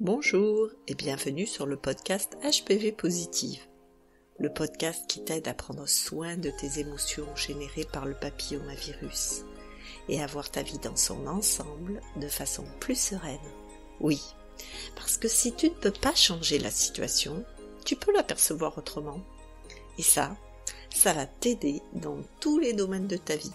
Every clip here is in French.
Bonjour et bienvenue sur le podcast HPV Positive, le podcast qui t'aide à prendre soin de tes émotions générées par le papillomavirus et à voir ta vie dans son ensemble de façon plus sereine. Oui, parce que si tu ne peux pas changer la situation, tu peux l'apercevoir autrement. Et ça va t'aider dans tous les domaines de ta vie.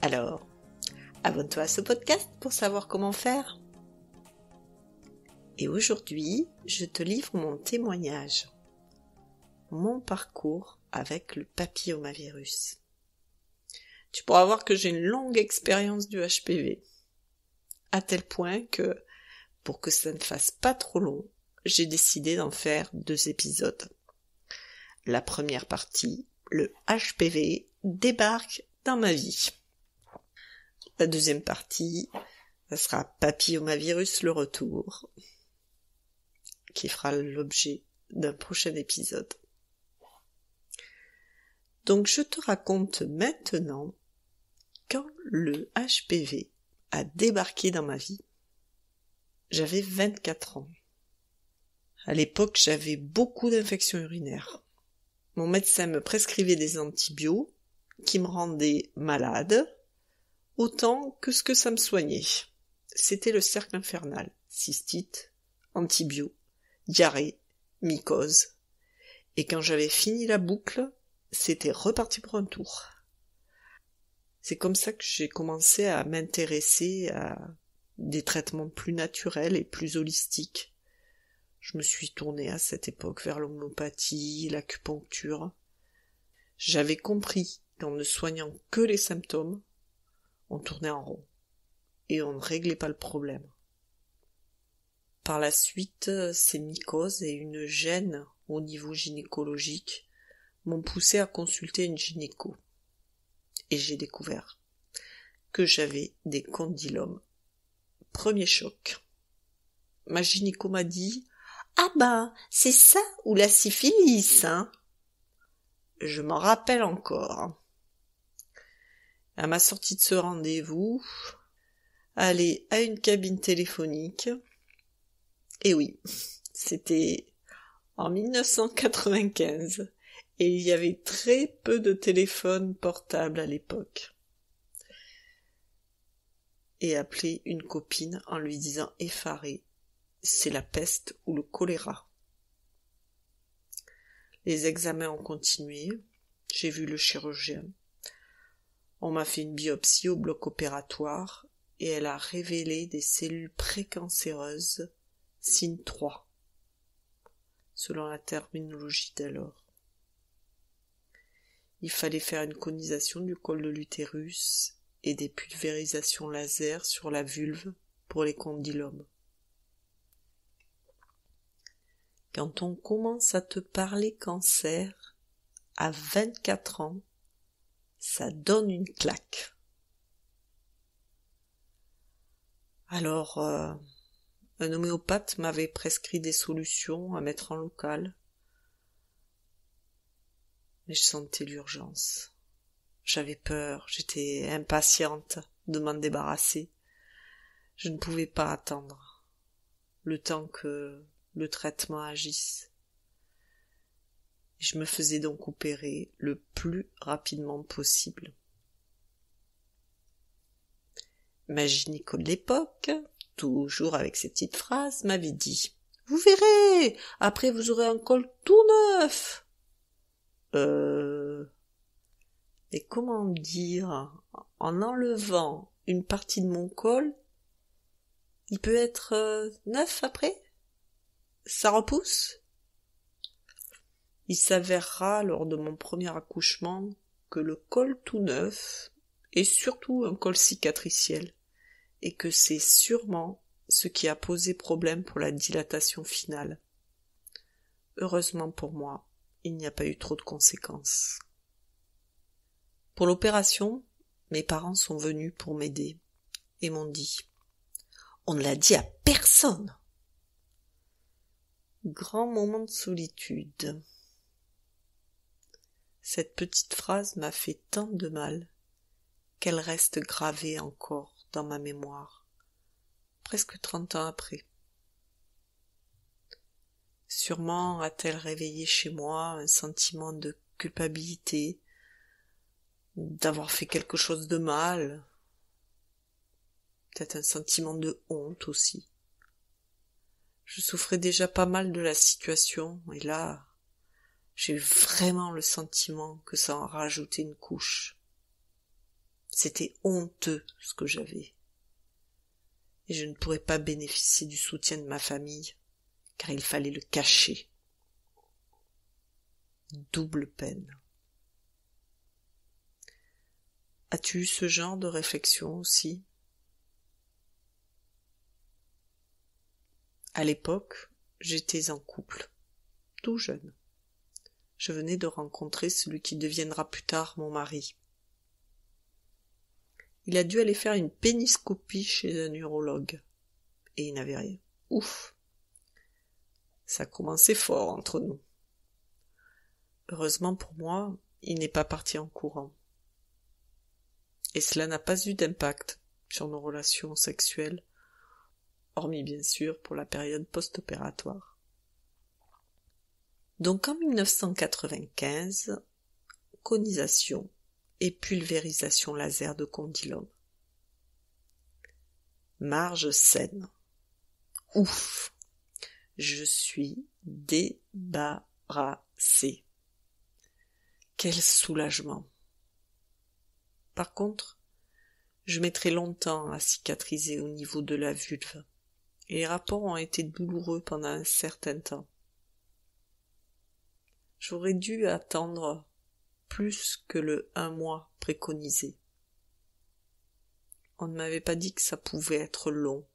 Alors, abonne-toi à ce podcast pour savoir comment faire. Et aujourd'hui, je te livre mon témoignage, mon parcours avec le papillomavirus. Tu pourras voir que j'ai une longue expérience du HPV, à tel point que, pour que ça ne fasse pas trop long, j'ai décidé d'en faire 2 épisodes. La première partie, le HPV débarque dans ma vie. La deuxième partie, ça sera papillomavirus le retour, qui fera l'objet d'un prochain épisode. Donc je te raconte maintenant quand le HPV a débarqué dans ma vie. J'avais 24 ans. À l'époque, j'avais beaucoup d'infections urinaires. Mon médecin me prescrivait des antibiotiques qui me rendaient malade, autant que ce que ça me soignait. C'était le cercle infernal, cystite, antibiotiques, diarrhée, mycose. Et quand j'avais fini la boucle, c'était reparti pour un tour. C'est comme ça que j'ai commencé à m'intéresser à des traitements plus naturels et plus holistiques. Je me suis tournée à cette époque vers l'homéopathie, l'acupuncture. J'avais compris qu'en ne soignant que les symptômes, on tournait en rond et on ne réglait pas le problème. Par la suite, ces mycoses et une gêne au niveau gynécologique m'ont poussé à consulter une gynéco. Et j'ai découvert que j'avais des condylomes. Premier choc. Ma gynéco m'a dit « Ah ben, c'est ça ou la syphilis, hein ?» Je m'en rappelle encore. À ma sortie de ce rendez-vous, aller à une cabine téléphonique. Et oui, c'était en 1995 et il y avait très peu de téléphones portables à l'époque. Et appeler une copine en lui disant effarée, c'est la peste ou le choléra. Les examens ont continué, j'ai vu le chirurgien. On m'a fait une biopsie au bloc opératoire et elle a révélé des cellules précancéreuses signe 3, selon la terminologie d'alors. Il fallait faire une conisation du col de l'utérus et des pulvérisations laser sur la vulve pour les condylomes. Quand on commence à te parler cancer, à 24 ans, ça donne une claque. Alors, un homéopathe m'avait prescrit des solutions à mettre en local. Mais je sentais l'urgence. J'avais peur, j'étais impatiente de m'en débarrasser. Je ne pouvais pas attendre le temps que le traitement agisse. Je me faisais donc opérer le plus rapidement possible. Ma gynéco de l'époque, toujours avec ces petites phrases, m'avait dit « Vous verrez, après vous aurez un col tout neuf !» Et comment dire, en enlevant une partie de mon col, il peut être neuf après? Ça repousse? Il s'avérera lors de mon premier accouchement que le col tout neuf est surtout un col cicatriciel et que c'est sûrement ce qui a posé problème pour la dilatation finale. Heureusement pour moi, il n'y a pas eu trop de conséquences. Pour l'opération, mes parents sont venus pour m'aider et m'ont dit « On ne l'a dit à personne !» Grand moment de solitude. Cette petite phrase m'a fait tant de mal qu'elle reste gravée encore dans ma mémoire, presque 30 ans après. sûrement a-t-elle réveillé chez moi un sentiment de culpabilité, d'avoir fait quelque chose de mal, peut-être un sentiment de honte aussi. Je souffrais déjà pas mal de la situation, et là, j'ai eu vraiment le sentiment que ça en rajoutait une couche. C'était honteux ce que j'avais. Et je ne pourrais pas bénéficier du soutien de ma famille, car il fallait le cacher. Double peine. As-tu eu ce genre de réflexion aussi? À l'époque, j'étais en couple, tout jeune. Je venais de rencontrer celui qui deviendra plus tard mon mari. Il a dû aller faire une péniscopie chez un urologue. Et il n'avait rien. Ouf! Ça commençait fort entre nous. Heureusement pour moi, il n'est pas parti en courant. Et cela n'a pas eu d'impact sur nos relations sexuelles, hormis bien sûr pour la période post-opératoire. Donc en 1995, conisation et pulvérisation laser de condylome. Marge saine. Ouf! Je suis débarrassée. Quel soulagement! Par contre, je mettrai longtemps à cicatriser au niveau de la vulve, et les rapports ont été douloureux pendant un certain temps. J'aurais dû attendre plus que le 1 mois préconisé. On ne m'avait pas dit que ça pouvait être long.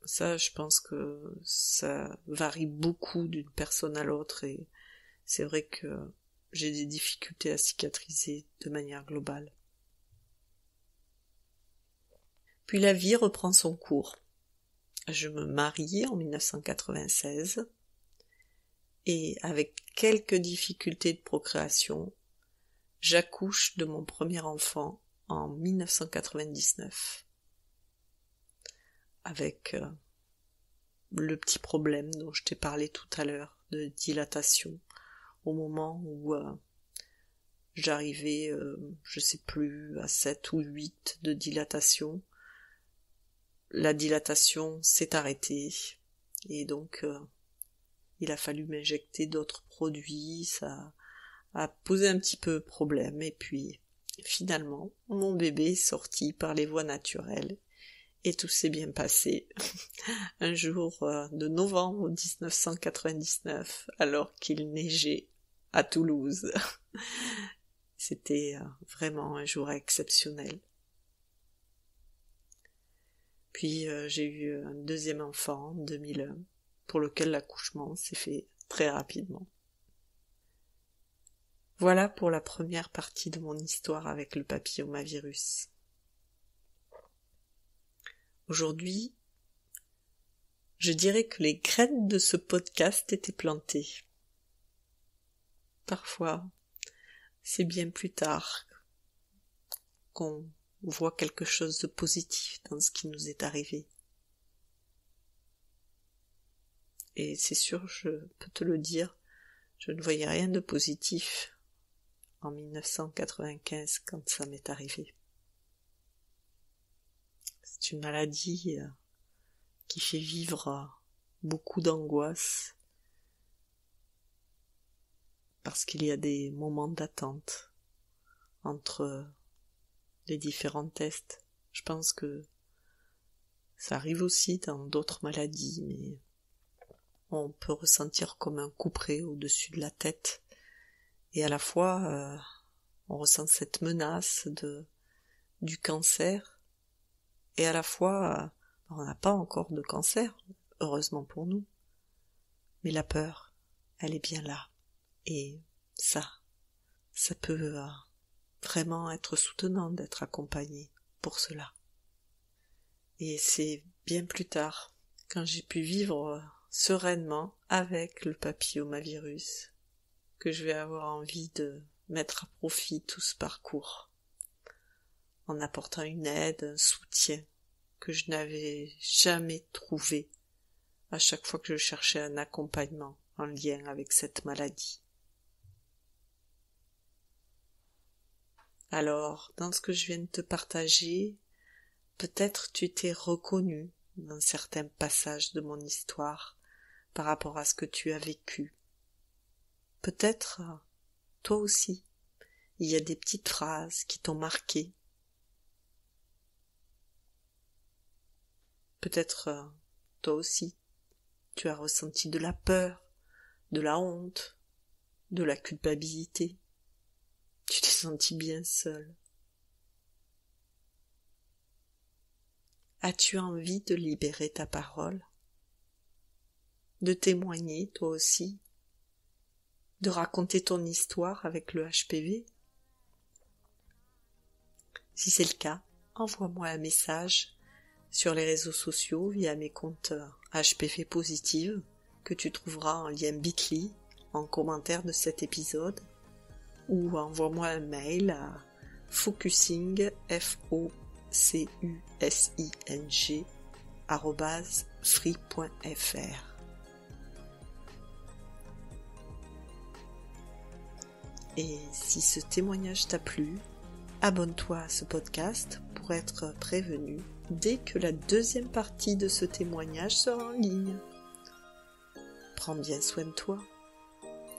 Ça, je pense que ça varie beaucoup d'une personne à l'autre, et c'est vrai que j'ai des difficultés à cicatriser de manière globale. Puis la vie reprend son cours. Je me marie en 1996 et avec quelques difficultés de procréation, j'accouche de mon premier enfant en 1999. Avec le petit problème dont je t'ai parlé tout à l'heure de dilatation au moment où j'arrivais, je sais plus, à 7 ou 8 de dilatation. La dilatation s'est arrêtée et donc il a fallu m'injecter d'autres produits, ça a posé un petit peu problème et puis finalement mon bébé est sorti par les voies naturelles et tout s'est bien passé. Un jour de novembre 1999 alors qu'il neigeait à Toulouse. C'était vraiment un jour exceptionnel. Puis j'ai eu un deuxième enfant en 2001, pour lequel l'accouchement s'est fait très rapidement. Voilà pour la première partie de mon histoire avec le papillomavirus. Aujourd'hui, je dirais que les graines de ce podcast étaient plantées. Parfois, c'est bien plus tard qu'on voit quelque chose de positif dans ce qui nous est arrivé. Et c'est sûr, je peux te le dire, je ne voyais rien de positif en 1995 quand ça m'est arrivé. C'est une maladie qui fait vivre beaucoup d'angoisse parce qu'il y a des moments d'attente entre les différents tests. Je pense que ça arrive aussi dans d'autres maladies, mais on peut ressentir comme un couperet au-dessus de la tête. Et à la fois, on ressent cette menace du cancer, et à la fois, on n'a pas encore de cancer, heureusement pour nous, mais la peur, elle est bien là. Et ça peut vraiment être soutenant d'être accompagné pour cela. Et c'est bien plus tard, quand j'ai pu vivre sereinement avec le papillomavirus, que je vais avoir envie de mettre à profit tout ce parcours, en apportant une aide, un soutien que je n'avais jamais trouvé à chaque fois que je cherchais un accompagnement en lien avec cette maladie. Alors, dans ce que je viens de te partager, peut-être tu t'es reconnu dans certains passages de mon histoire par rapport à ce que tu as vécu. Peut-être, toi aussi, il y a des petites phrases qui t'ont marqué. Peut-être, toi aussi, tu as ressenti de la peur, de la honte, de la culpabilité. Tu t'es senti bien seul. As-tu envie de libérer ta parole? De témoigner, toi aussi? De raconter ton histoire avec le HPV? Si c'est le cas, envoie-moi un message sur les réseaux sociaux via mes comptes HPV Positive que tu trouveras en lien Bitly en commentaire de cet épisode, ou envoie-moi un mail à focusing @free.fr. Et si ce témoignage t'a plu, abonne-toi à ce podcast pour être prévenu dès que la deuxième partie de ce témoignage sera en ligne. Prends bien soin de toi.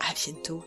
À bientôt.